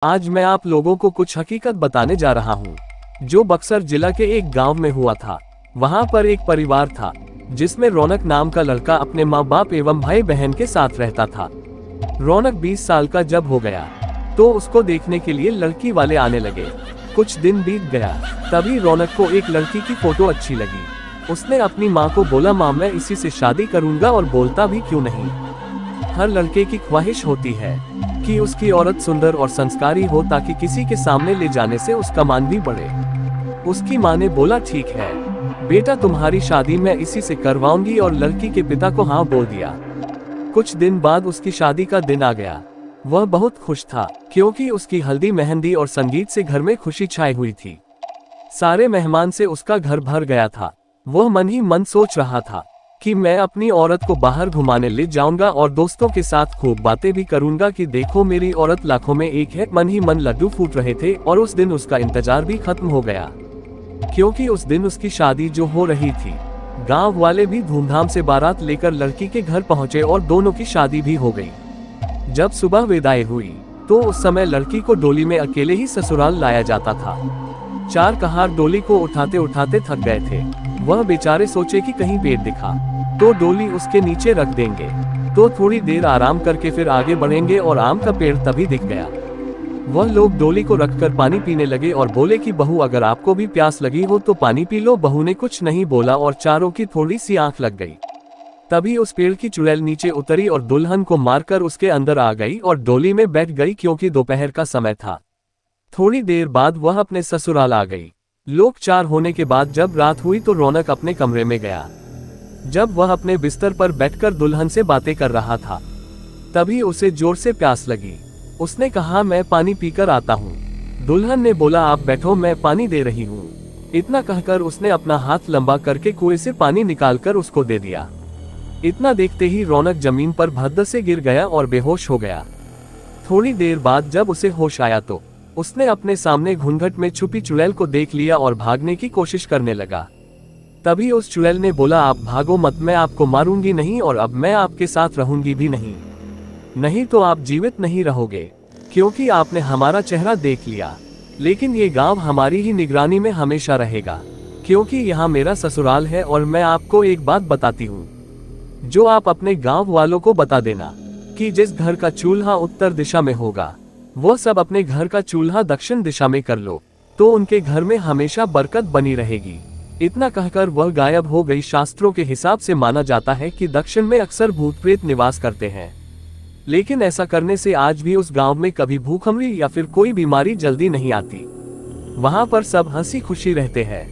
आज मैं आप लोगों को कुछ हकीकत बताने जा रहा हूँ जो बक्सर जिला के एक गांव में हुआ था। वहां पर एक परिवार था जिसमें रौनक नाम का लड़का अपने माँ बाप एवं भाई बहन के साथ रहता था। रौनक 20 साल का जब हो गया तो उसको देखने के लिए लड़की वाले आने लगे। कुछ दिन बीत गया, तभी रौनक को एक लड़की की फोटो अच्छी लगी। उसने अपनी माँ को बोला, माँ मैं इसी से शादी करूंगा, और बोलता भी क्यों नहीं। हर लड़के की ख्वाहिश होती है कि उसकी औरत सुंदर और संस्कारी हो ताकि किसी के सामने ले जाने से उसका मान भी बढ़े। उसकी माँ ने बोला, ठीक है बेटा, तुम्हारी शादी मैं इसी से करवाऊंगी, और लड़की के पिता को हाँ बोल दिया। कुछ दिन बाद उसकी शादी का दिन आ गया। वह बहुत खुश था क्योंकि उसकी हल्दी मेहंदी और संगीत से घर में खुशी छाई हुई थी। सारे मेहमान से उसका घर भर गया था। वह मन ही मन सोच रहा था कि मैं अपनी औरत को बाहर घुमाने ले जाऊंगा और दोस्तों के साथ खूब बातें भी करूंगा कि देखो मेरी औरत लाखों में एक है। मन ही मन लड्डू फूट रहे थे और उस दिन उसका इंतजार भी खत्म हो गया क्योंकि उस दिन उसकी शादी जो हो रही थी। गांव वाले भी धूमधाम से बारात लेकर लड़की के घर पहुंचे और दोनों की शादी भी हो गई। जब सुबह विदाई हुई तो उस समय लड़की को डोली में अकेले ही ससुराल लाया जाता था। 4 कहार डोली को उठाते उठाते थक गए थे। वह बेचारे सोचे कि कहीं पेड़ दिखा तो डोली उसके नीचे रख देंगे, तो थोड़ी देर आराम करके फिर आगे बढ़ेंगे, और आम का पेड़ तभी दिख गया। वह लोग डोली को रखकर पानी पीने लगे और बोले कि बहू अगर आपको भी प्यास लगी हो तो पानी पी लो। बहू ने कुछ नहीं बोला और चारों की थोड़ी सी आंख लग गई। तभी उस पेड़ की चुड़ैल नीचे उतरी और दुल्हन को मारकर उसके अंदर आ गई और डोली में बैठ गई क्योंकि दोपहर का समय था। थोड़ी देर बाद वह अपने ससुराल आ गई। लोग 4 होने के बाद जब रात हुई तो रौनक अपने कमरे में गया। जब वह अपने बिस्तर पर बैठकर दुल्हन से बातें कर रहा था तभी उसे जोर से प्यास लगी। उसने कहा, मैं पानी पीकर आता हूँ। दुल्हन ने बोला, आप बैठो मैं पानी दे रही हूँ। इतना कहकर उसने अपना हाथ लंबा करके कुएं से पानी निकालकर उसको दे दिया। इतना देखते ही रौनक जमीन पर भद्द से गिर गया और बेहोश हो गया। थोड़ी देर बाद जब उसे होश आया तो उसने अपने सामने घूंघट में छुपी चुड़ैल को देख लिया और भागने की कोशिश करने लगा। तभी उस चुड़ैल ने बोला, आप भागो मत, मैं आपको मारूंगी नहीं और अब मैं आपके साथ रहूंगी भी नहीं। नहीं तो आप जीवित नहीं रहोगे क्योंकि आपने हमारा चेहरा देख लिया। लेकिन ये गांव हमारी ही निगरानी में हमेशा रहेगा क्योंकि यहाँ मेरा ससुराल है। और मैं आपको एक बात बताती हूँ जो आप अपने गांव वालों को बता देना कि जिस घर का चूल्हा उत्तर दिशा में होगा वो सब अपने घर का चूल्हा दक्षिण दिशा में कर लो, तो उनके घर में हमेशा बरकत बनी रहेगी। इतना कहकर वह गायब हो गई। शास्त्रों के हिसाब से माना जाता है कि दक्षिण में अक्सर भूत प्रेत निवास करते हैं, लेकिन ऐसा करने से आज भी उस गांव में कभी भूखमरी या फिर कोई बीमारी जल्दी नहीं आती। वहां पर सब हंसी खुशी रहते हैं।